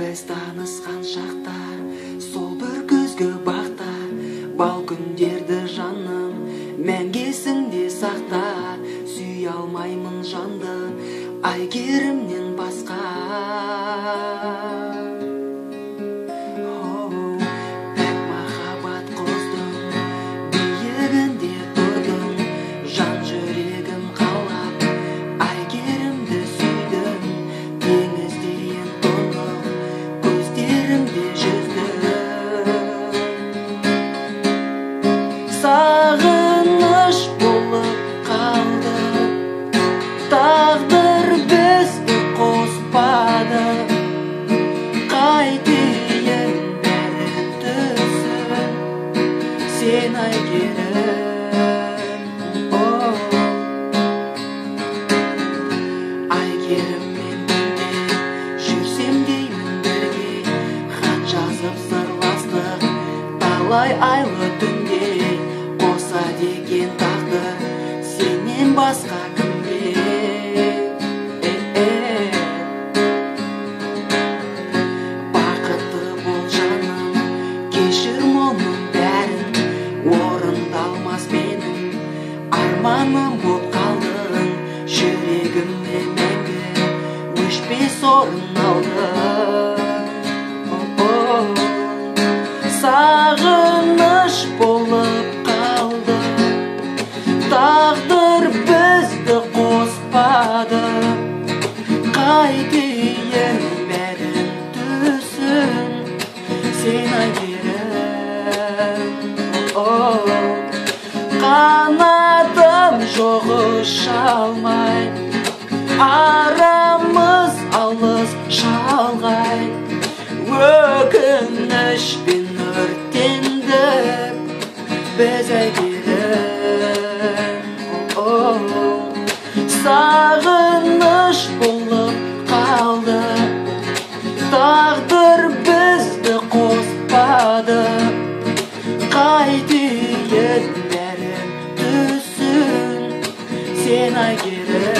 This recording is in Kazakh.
Біз танысқан шақта, сол бір көзгі бақта, бал күндерді жаным мәңгесіңде сақта. Сүй алмаймын жанды Айгерімнен басқа. Пәк махаббат қоздың биігінде тұрдым, жан жүрегім қалап Айгерімді сүйдім. Теңіздейін тоңып көздерімде жүздім. Сағыныш болып қалды, тағдыр бізді қоспады. Қайтейін бәрі түсін, сен Айгерім. Айгеріммен бірге жүрсем деймін бірге, хат жазып сырластық талай айлы түнде. Қоса деген тағдыр сенен басқа кімге? Бақытты бол жаным, кешір мұның бәрін, орындалмас менің арманым боп қалдың. Жүрегімде мәңгі өшпес орын алдың. Сағыныш болып қалды, тағдыр бізді қоспады. Қайтейін бәрін түсін, сен Айгерім. Қанатым жоқ ұша алмай, арамыз алыс шалғай. Өкінішпен өртендік біз Айгерім. Сағыныш болып қалды, тағдыр бізді қоспады. Қайтейін бәрін түсін, сен Айгерім.